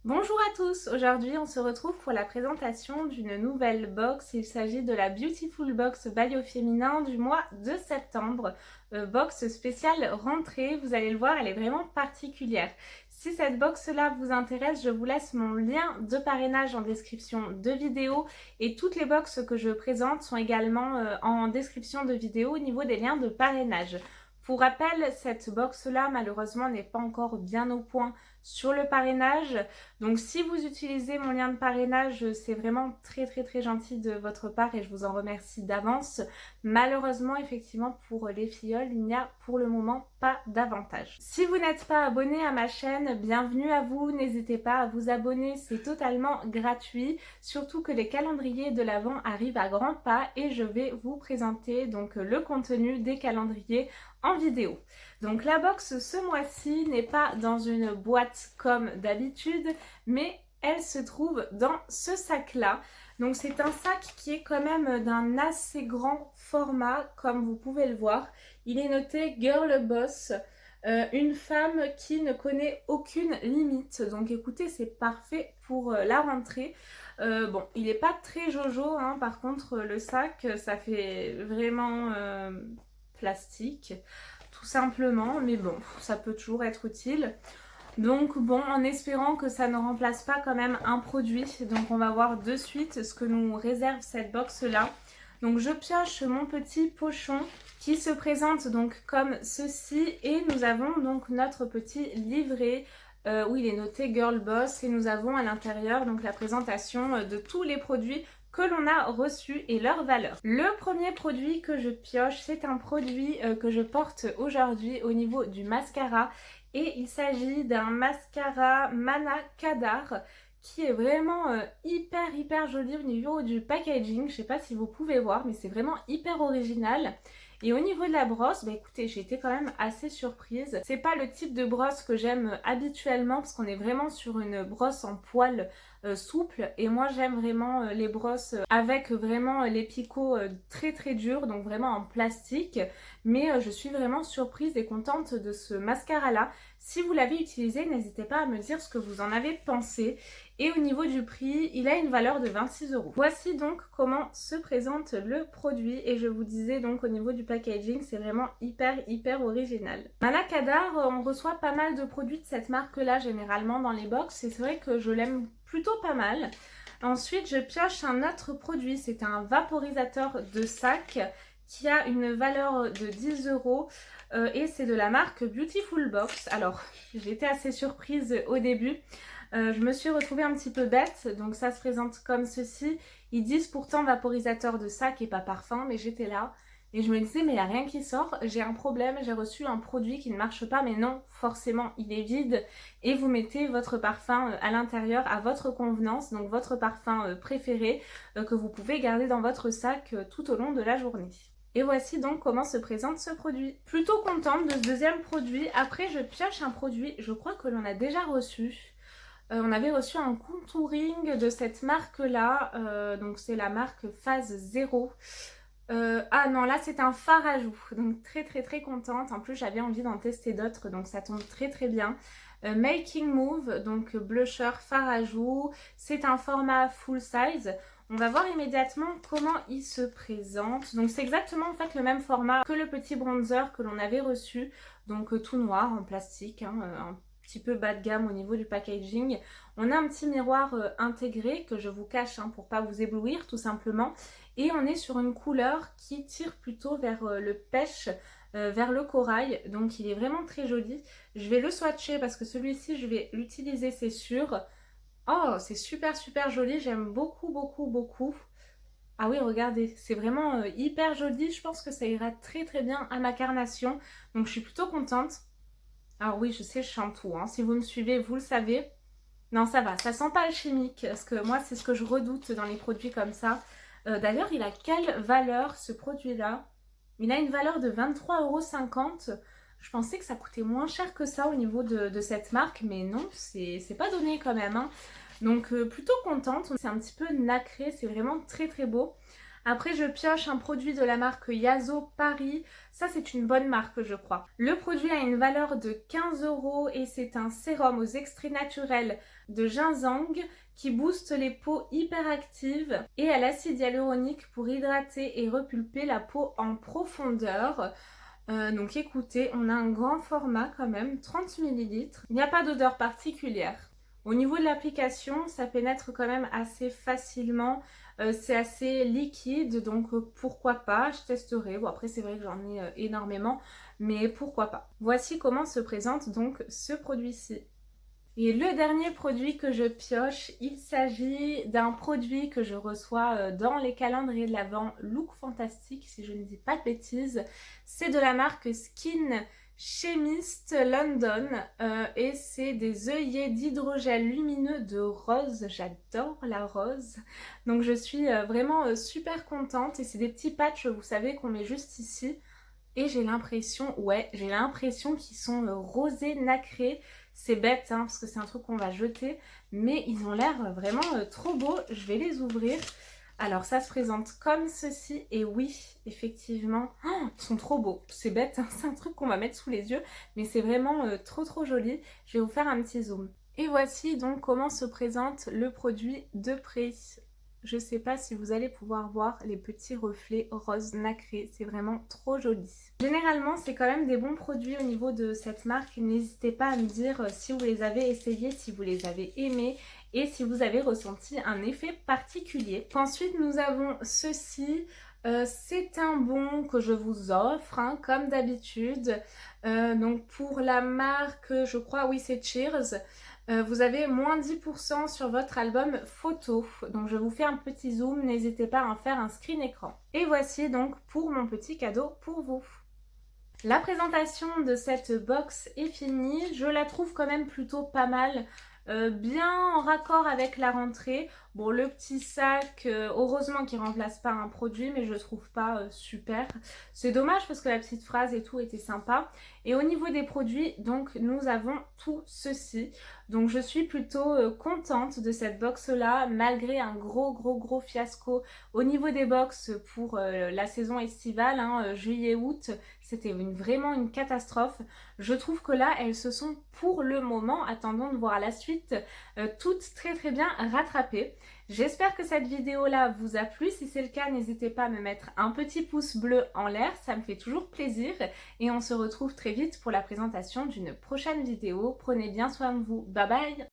Bonjour à tous, aujourd'hui on se retrouve pour la présentation d'une nouvelle box. Il s'agit de la Beautiful Box by Au Féminin du mois de septembre, box spéciale rentrée. Vous allez le voir, elle est vraiment particulière. Si cette box là vous intéresse, je vous laisse mon lien de parrainage en description de vidéo et toutes les boxes que je présente sont également en description de vidéo au niveau des liens de parrainage. Pour rappel, cette box là malheureusement n'est pas encore bien au point sur le parrainage. Donc si vous utilisez mon lien de parrainage, c'est vraiment très gentil de votre part et je vous en remercie d'avance. Malheureusement, effectivement, pour les filleuls, il n'y a pour le moment pas d'avantage. Si vous n'êtes pas abonné à ma chaîne, bienvenue à vous. N'hésitez pas à vous abonner, c'est totalement gratuit. Surtout que les calendriers de l'Avent arrivent à grands pas et je vais vous présenter donc le contenu des calendriers en vidéo. Donc la box ce mois-ci n'est pas dans une boîte comme d'habitude, mais elle se trouve dans ce sac-là. Donc c'est un sac qui est quand même d'un assez grand format, comme vous pouvez le voir. Il est noté Girl Boss, une femme qui ne connaît aucune limite. Donc écoutez, c'est parfait pour la rentrée. Bon, il n'est pas très jojo, hein. Par contre, le sac, ça fait vraiment plastique, tout simplement. Mais bon, ça peut toujours être utile. Donc bon, en espérant que ça ne remplace pas quand même un produit. Donc on va voir de suite ce que nous réserve cette box là. Donc je pioche mon petit pochon qui se présente donc comme ceci. Et nous avons donc notre petit livret où il est noté Girl Boss. Et nous avons à l'intérieur donc la présentation de tous les produits que l'on a reçus et leur valeur. Le premier produit que je pioche, c'est un produit que je porte aujourd'hui au niveau du mascara. Et il s'agit d'un mascara Mana Kadar qui est vraiment hyper joli au niveau du packaging. Je sais pas si vous pouvez voir, mais c'est vraiment hyper original. Et au niveau de la brosse, bah écoutez, j'ai été quand même assez surprise. C'est pas le type de brosse que j'aime habituellement parce qu'on est vraiment sur une brosse en poil souple. Et moi j'aime vraiment les brosses avec vraiment les picots très durs, donc vraiment en plastique. Mais je suis vraiment surprise et contente de ce mascara là. Si vous l'avez utilisé, n'hésitez pas à me dire ce que vous en avez pensé. Et au niveau du prix, il a une valeur de 26 €. Voici donc comment se présente le produit. Et je vous disais donc au niveau du packaging, c'est vraiment hyper original. Mana Kadar, on reçoit pas mal de produits de cette marque-là généralement dans les box. Et c'est vrai que je l'aime plutôt pas mal. Ensuite, je pioche un autre produit. C'est un vaporisateur de sac qui a une valeur de 10 € et c'est de la marque Beautiful Box. Alors, j'étais assez surprise au début. Je me suis retrouvée un petit peu bête, donc ça se présente comme ceci. Ils disent pourtant vaporisateur de sac et pas parfum, mais j'étais là et je me disais mais il n'y a rien qui sort, j'ai un problème, j'ai reçu un produit qui ne marche pas, mais non, forcément il est vide et vous mettez votre parfum à l'intérieur à votre convenance, donc votre parfum préféré que vous pouvez garder dans votre sac tout au long de la journée. Et voici donc comment se présente ce produit. Plutôt contente de ce deuxième produit. Après je pioche un produit, je crois que l'on a déjà reçu. On avait reçu un contouring de cette marque là, donc c'est la marque Phase 0. Ah non, là c'est un fard à joues, donc très contente. En plus j'avais envie d'en tester d'autres, donc ça tombe très bien. Making Move, donc blusher fard à joues, c'est un format full size. On va voir immédiatement comment il se présente. Donc c'est exactement en fait le même format que le petit bronzer que l'on avait reçu, donc tout noir en plastique, hein, un petit peu bas de gamme au niveau du packaging. On a un petit miroir intégré que je vous cache hein, pour pas vous éblouir tout simplement. Et on est sur une couleur qui tire plutôt vers le pêche, vers le corail. Donc il est vraiment très joli. Je vais le swatcher parce que celui-ci je vais l'utiliser c'est sûr. Oh c'est super joli, j'aime beaucoup. Ah oui regardez, c'est vraiment hyper joli. Je pense que ça ira très bien à ma carnation. Donc je suis plutôt contente. Alors oui je sais je chante tout, hein. Si vous me suivez vous le savez. Non ça va, ça sent pas le chimique. Parce que moi c'est ce que je redoute dans les produits comme ça. D'ailleurs, il a quelle valeur ce produit-là? Il a une valeur de 23,50 €. Je pensais que ça coûtait moins cher que ça au niveau de cette marque, mais non, c'est pas donné quand même, hein. Donc plutôt contente, c'est un petit peu nacré, c'est vraiment très beau. Après, je pioche un produit de la marque Yazo Paris. Ça, c'est une bonne marque, je crois. Le produit a une valeur de 15 € et c'est un sérum aux extraits naturels de ginseng qui booste les peaux hyperactives et à l'acide hyaluronique pour hydrater et repulper la peau en profondeur. Donc écoutez, on a un grand format quand même, 30 ml. Il n'y a pas d'odeur particulière. Au niveau de l'application, ça pénètre quand même assez facilement. C'est assez liquide, donc pourquoi pas, je testerai. Bon après c'est vrai que j'en ai énormément, mais pourquoi pas. Voici comment se présente donc ce produit-ci. Et le dernier produit que je pioche, il s'agit d'un produit que je reçois dans les calendriers de l'Avent Look Fantastique, si je ne dis pas de bêtises. C'est de la marque Skin Chemist London et c'est des œillets d'hydrogel lumineux de rose. J'adore la rose. Donc je suis vraiment super contente et c'est des petits patchs, vous savez, qu'on met juste ici. Et j'ai l'impression, qu'ils sont rosés nacrés. C'est bête, hein, parce que c'est un truc qu'on va jeter. Mais ils ont l'air vraiment trop beaux. Je vais les ouvrir. Alors, ça se présente comme ceci. Et oui, effectivement, oh, ils sont trop beaux. C'est bête, hein, c'est un truc qu'on va mettre sous les yeux. Mais c'est vraiment trop joli. Je vais vous faire un petit zoom. Et voici donc comment se présente le produit de près. Je sais pas si vous allez pouvoir voir les petits reflets rose nacrés, c'est vraiment trop joli. Généralement, c'est quand même des bons produits au niveau de cette marque. N'hésitez pas à me dire si vous les avez essayés, si vous les avez aimés et si vous avez ressenti un effet particulier. Ensuite, nous avons ceci. C'est un bon que je vous offre, hein, comme d'habitude. Donc pour la marque, je crois, oui, c'est Cheers. Vous avez moins 10% sur votre album photo. Donc je vous fais un petit zoom, n'hésitez pas à en faire un screen écran. Et voici donc pour mon petit cadeau pour vous. La présentation de cette box est finie. Je la trouve quand même plutôt pas mal. Bien en raccord avec la rentrée. Bon, le petit sac, heureusement qu'il ne remplace pas un produit, mais je ne trouve pas super. C'est dommage parce que la petite phrase et tout était sympa. Et au niveau des produits, donc nous avons tout ceci. Donc je suis plutôt contente de cette box-là, malgré un gros fiasco au niveau des box pour la saison estivale, hein, juillet-août. C'était vraiment une catastrophe. Je trouve que là, elles se sont pour le moment, attendons de voir la suite, toutes très bien rattrapées. J'espère que cette vidéo-là vous a plu. Si c'est le cas, n'hésitez pas à me mettre un petit pouce bleu en l'air, ça me fait toujours plaisir. Et on se retrouve très vite pour la présentation d'une prochaine vidéo. Prenez bien soin de vous. Bye bye!